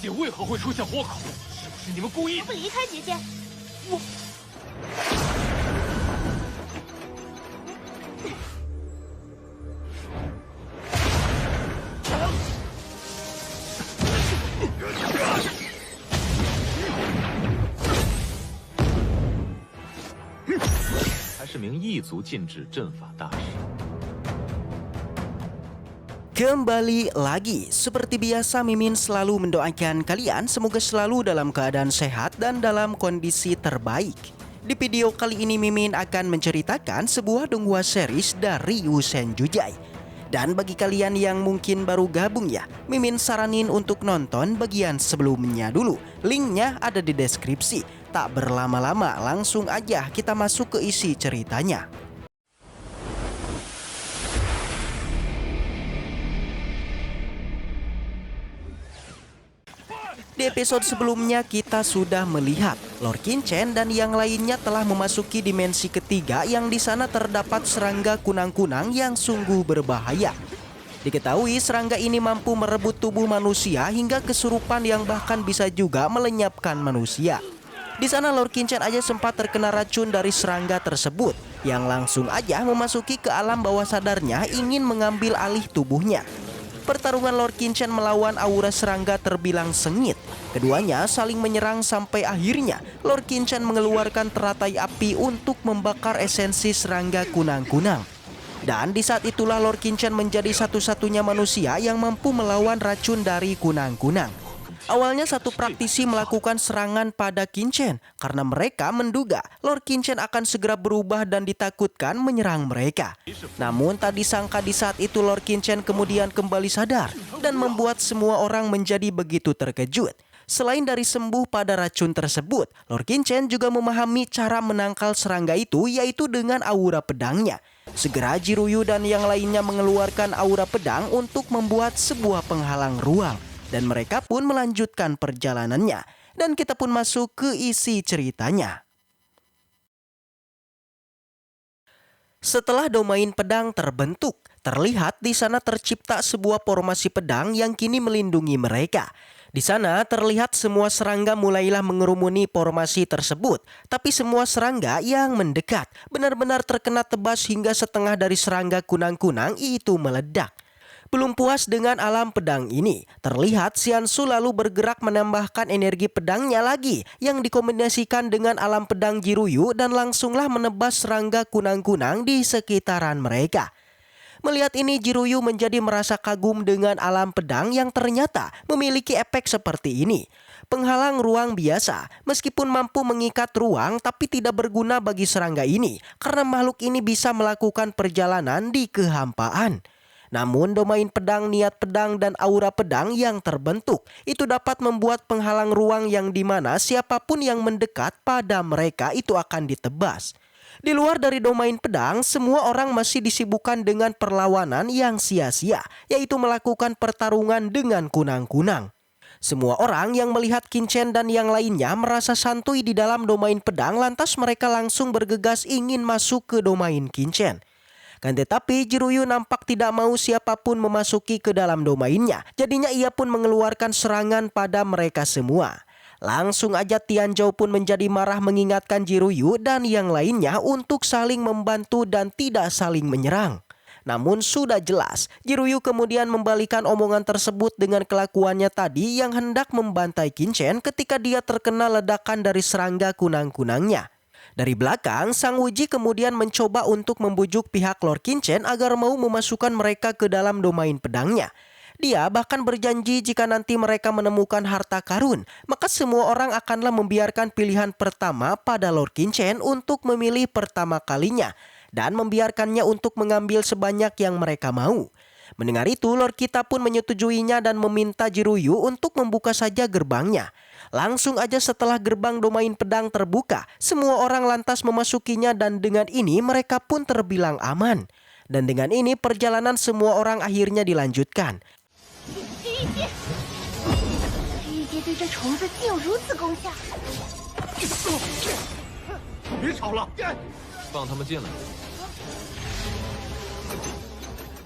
界为何会出现火口？是不是你们故意的？不离开结界。我。还是名异族禁制阵法大师。 Kembali lagi, seperti biasa Mimin selalu mendoakan kalian semoga selalu dalam keadaan sehat dan dalam kondisi terbaik. Di video kali ini Mimin akan menceritakan sebuah donghua series dari Yusen Jujai. Dan bagi kalian yang mungkin baru gabung ya, Mimin saranin untuk nonton bagian sebelumnya dulu. Linknya ada di deskripsi. Tak berlama-lama, langsung aja kita masuk ke isi ceritanya. Di episode sebelumnya kita sudah melihat Lord Qinchen dan yang lainnya telah memasuki dimensi ketiga yang di sana terdapat serangga kunang-kunang yang sungguh berbahaya. Diketahui serangga ini mampu merebut tubuh manusia hingga kesurupan yang bahkan bisa juga melenyapkan manusia. Di sana Lord Qinchen aja sempat terkena racun dari serangga tersebut yang langsung aja memasuki ke alam bawah sadarnya ingin mengambil alih tubuhnya. Pertarungan Lord Qinchen melawan aura serangga terbilang sengit. Keduanya saling menyerang sampai akhirnya Lord Qinchen mengeluarkan teratai api untuk membakar esensi serangga kunang-kunang. Dan di saat itulah Lord Qinchen menjadi satu-satunya manusia yang mampu melawan racun dari kunang-kunang. Awalnya satu praktisi melakukan serangan pada Qinchen karena mereka menduga Lord Qinchen akan segera berubah dan ditakutkan menyerang mereka. Namun tak disangka di saat itu Lord Qinchen kemudian kembali sadar dan membuat semua orang menjadi begitu terkejut. Selain dari sembuh pada racun tersebut, Lord Qinchen juga memahami cara menangkal serangga itu yaitu dengan aura pedangnya. Segera Jiruyu dan yang lainnya mengeluarkan aura pedang untuk membuat sebuah penghalang ruang. Dan mereka pun melanjutkan perjalanannya. Dan kita pun masuk ke isi ceritanya. Setelah domain pedang terbentuk, terlihat di sana tercipta sebuah formasi pedang yang kini melindungi mereka. Di sana terlihat semua serangga mulailah mengerumuni formasi tersebut. Tapi semua serangga yang mendekat benar-benar terkena tebas hingga setengah dari serangga kunang-kunang itu meledak. Belum puas dengan alam pedang ini, terlihat Xiansu lalu bergerak menambahkan energi pedangnya lagi yang dikombinasikan dengan alam pedang Jiruyu dan langsunglah menebas serangga kunang-kunang di sekitaran mereka. Melihat ini Jiruyu menjadi merasa kagum dengan alam pedang yang ternyata memiliki efek seperti ini. Penghalang ruang biasa, meskipun mampu mengikat ruang tapi tidak berguna bagi serangga ini karena makhluk ini bisa melakukan perjalanan di kehampaan. Namun domain pedang, niat pedang, dan aura pedang yang terbentuk itu dapat membuat penghalang ruang yang dimana siapapun yang mendekat pada mereka itu akan ditebas. Di luar dari domain pedang, semua orang masih disibukkan dengan perlawanan yang sia-sia, yaitu melakukan pertarungan dengan kunang-kunang. Semua orang yang melihat Qinchen dan yang lainnya merasa santuy di dalam domain pedang, lantas mereka langsung bergegas ingin masuk ke domain Qinchen. Kan tetapi Jiruyu nampak tidak mau siapapun memasuki ke dalam domainnya. Jadinya ia pun mengeluarkan serangan pada mereka semua. Langsung aja Tianzhou pun menjadi marah mengingatkan Jiruyu dan yang lainnya untuk saling membantu dan tidak saling menyerang. Namun sudah jelas, Jiruyu kemudian membalikan omongan tersebut dengan kelakuannya tadi yang hendak membantai Qinchen ketika dia terkena ledakan dari serangga kunang-kunangnya. Dari belakang, Sang Wuji kemudian mencoba untuk membujuk pihak Lord Qinchen agar mau memasukkan mereka ke dalam domain pedangnya. Dia bahkan berjanji jika nanti mereka menemukan harta karun, maka semua orang akanlah membiarkan pilihan pertama pada Lord Qinchen untuk memilih pertama kalinya dan membiarkannya untuk mengambil sebanyak yang mereka mau. Mendengar itu, Lord Kita pun menyetujuinya dan meminta Jiruyu untuk membuka saja gerbangnya. Langsung aja setelah gerbang domain pedang terbuka, semua orang lantas memasukinya dan dengan ini mereka pun terbilang aman. Dan dengan ini perjalanan semua orang akhirnya dilanjutkan. 别吵了，放他们进来。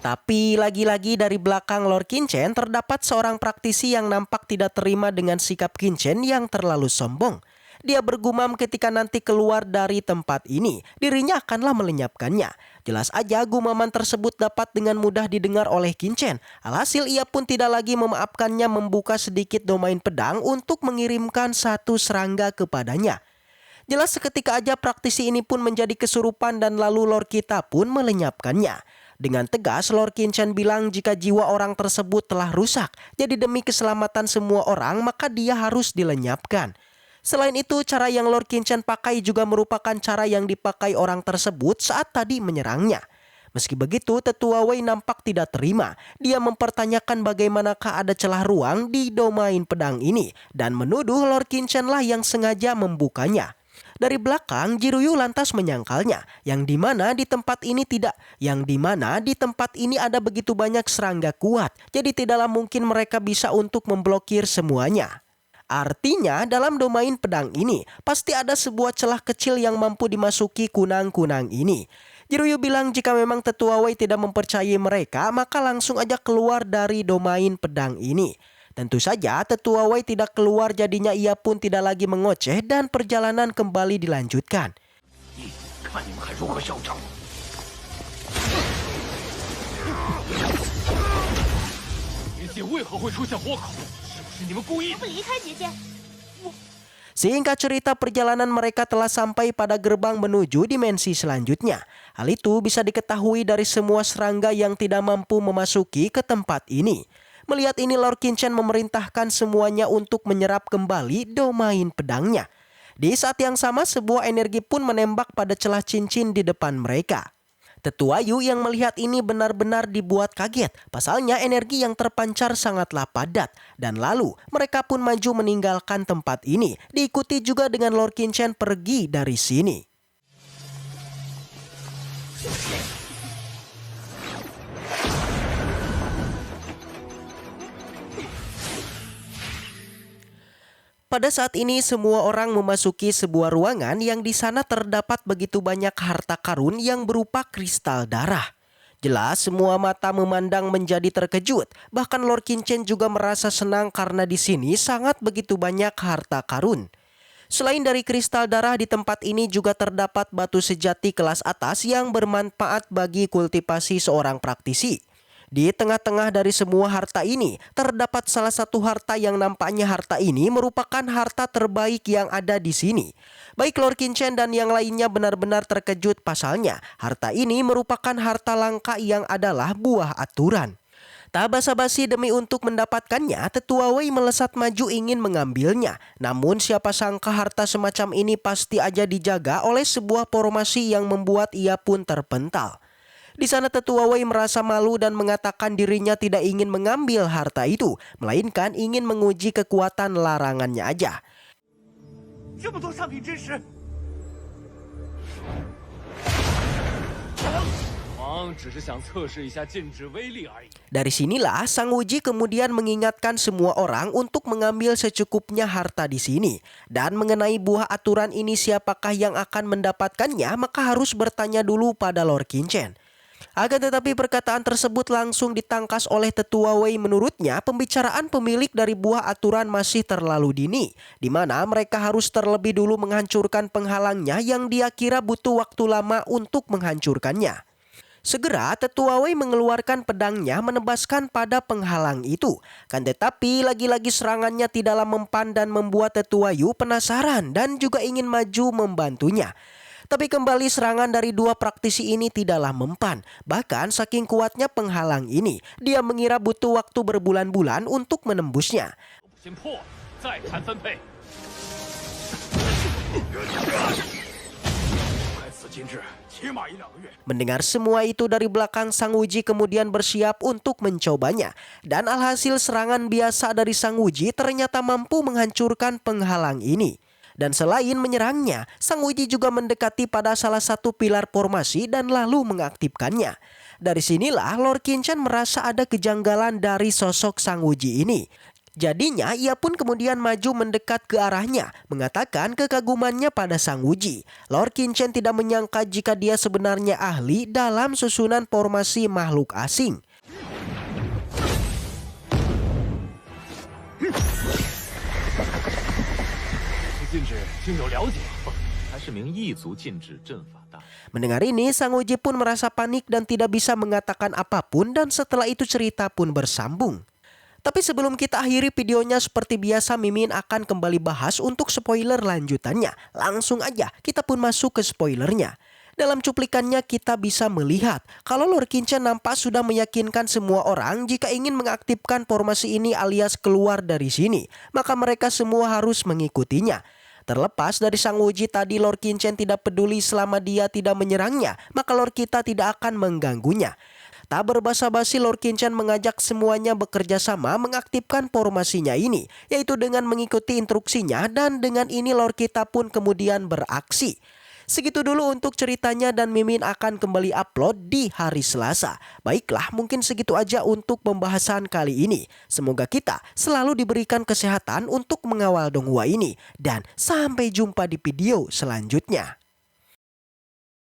Tapi lagi-lagi dari belakang Lord Qinchen terdapat seorang praktisi yang nampak tidak terima dengan sikap Qinchen yang terlalu sombong. Dia bergumam ketika nanti keluar dari tempat ini, dirinya akanlah melenyapkannya. Jelas aja gumaman tersebut dapat dengan mudah didengar oleh Qinchen. Alhasil ia pun tidak lagi memaafkannya, membuka sedikit domain pedang untuk mengirimkan satu serangga kepadanya. Jelas seketika aja praktisi ini pun menjadi kesurupan dan lalu Lord Kita pun melenyapkannya. Dengan tegas Lord Qinchen bilang jika jiwa orang tersebut telah rusak, jadi demi keselamatan semua orang maka dia harus dilenyapkan. Selain itu, cara yang Lord Qinchen pakai juga merupakan cara yang dipakai orang tersebut saat tadi menyerangnya. Meski begitu, Tetua Wei nampak tidak terima. Dia mempertanyakan bagaimanakah ada celah ruang di domain pedang ini dan menuduh Lord Qinchen lah yang sengaja membukanya. Dari belakang, Jiruyu lantas menyangkalnya, yang dimana di tempat ini ada begitu banyak serangga kuat, jadi tidaklah mungkin mereka bisa untuk memblokir semuanya. Artinya dalam domain pedang ini pasti ada sebuah celah kecil yang mampu dimasuki kunang-kunang ini. Jiruyu bilang jika memang Tetua Wei tidak mempercayai mereka, maka langsung aja keluar dari domain pedang ini. Tentu saja Tetua Wei tidak keluar, jadinya ia pun tidak lagi mengoceh dan perjalanan kembali dilanjutkan. 看你们还如何嚣张！结界为何会出现豁口？是不是你们故意的？不离开结界。 Singkat cerita, perjalanan mereka telah sampai pada gerbang menuju dimensi selanjutnya. Hal itu bisa diketahui dari semua serangga yang tidak mampu memasuki ke tempat ini. Melihat ini Lord Qinchen memerintahkan semuanya untuk menyerap kembali domain pedangnya. Di saat yang sama sebuah energi pun menembak pada celah cincin di depan mereka. Tetua Yu yang melihat ini benar-benar dibuat kaget. Pasalnya energi yang terpancar sangatlah padat. Dan lalu mereka pun maju meninggalkan tempat ini. Diikuti juga dengan Lord Qinchen pergi dari sini. Pada saat ini semua orang memasuki sebuah ruangan yang di sana terdapat begitu banyak harta karun yang berupa kristal darah. Jelas semua mata memandang menjadi terkejut. Bahkan Lord Qinchen juga merasa senang karena di sini sangat begitu banyak harta karun. Selain dari kristal darah, di tempat ini juga terdapat batu sejati kelas atas yang bermanfaat bagi kultivasi seorang praktisi. Di tengah-tengah dari semua harta ini, terdapat salah satu harta yang nampaknya harta ini merupakan harta terbaik yang ada di sini. Baik Lord Qinchen dan yang lainnya benar-benar terkejut pasalnya harta ini merupakan harta langka yang adalah buah aturan. Tak basa-basi demi untuk mendapatkannya, Tetua Wei melesat maju ingin mengambilnya. Namun siapa sangka harta semacam ini pasti aja dijaga oleh sebuah formasi yang membuat ia pun terpental. Di sana Tetua Wei merasa malu dan mengatakan dirinya tidak ingin mengambil harta itu, melainkan ingin menguji kekuatan larangannya aja. 这么多上品之石，王只是想测试一下禁制威力而已。 Dari sinilah Sang Wuji kemudian mengingatkan semua orang untuk mengambil secukupnya harta di sini. Dan mengenai buah aturan ini siapakah yang akan mendapatkannya, maka harus bertanya dulu pada Lord Qinchen. Akan tetapi perkataan tersebut langsung ditangkas oleh Tetua Wei. Menurutnya pembicaraan pemilik dari buah aturan masih terlalu dini, di mana mereka harus terlebih dulu menghancurkan penghalangnya yang dia kira butuh waktu lama untuk menghancurkannya. Segera Tetua Wei mengeluarkan pedangnya menebaskan pada penghalang itu. Kan tetapi lagi-lagi serangannya tidaklah mempan dan membuat Tetua Yu penasaran dan juga ingin maju membantunya. Tapi kembali serangan dari dua praktisi ini tidaklah mempan. Bahkan saking kuatnya penghalang ini, dia mengira butuh waktu berbulan-bulan untuk menembusnya. 先破，再谈分配。该此禁制，起码1-2个月。 Mendengar semua itu dari belakang, Sang Wuji kemudian bersiap untuk mencobanya. Dan alhasil serangan biasa dari Sang Wuji ternyata mampu menghancurkan penghalang ini. Dan selain menyerangnya, Sang Wuji juga mendekati pada salah satu pilar formasi dan lalu mengaktifkannya. Dari sinilah Lord Qinchen merasa ada kejanggalan dari sosok Sang Wuji ini. Jadinya ia pun kemudian maju mendekat ke arahnya, mengatakan kekagumannya pada Sang Wuji. Lord Qinchen tidak menyangka jika dia sebenarnya ahli dalam susunan formasi makhluk asing. 禁止经有了解。 还是名异族禁止阵法大。 Mendengar ini, Sang Wuji pun merasa panik dan tidak bisa mengatakan apapun, dan setelah itu cerita pun bersambung. Tapi sebelum kita akhiri videonya, seperti biasa Mimin akan kembali bahas untuk spoiler lanjutannya. Langsung aja kita pun masuk ke spoilernya. Dalam cuplikannya kita bisa melihat kalau Lord Qinchen nampak sudah meyakinkan semua orang jika ingin mengaktifkan formasi ini alias keluar dari sini, maka mereka semua harus mengikutinya. Terlepas dari Sang Wuji tadi, Lord Qinchen tidak peduli selama dia tidak menyerangnya, maka Lord kita tidak akan mengganggunya. Tak berbasa-basi, Lord Qinchen mengajak semuanya bekerja sama mengaktifkan formasinya ini, yaitu dengan mengikuti instruksinya, dan dengan ini Lord kita pun kemudian beraksi. Segitu dulu untuk ceritanya, dan Mimin akan kembali upload di hari Selasa. Baiklah, mungkin segitu aja untuk pembahasan kali ini. Semoga kita selalu diberikan kesehatan untuk mengawal Donghua ini. Dan sampai jumpa di video selanjutnya.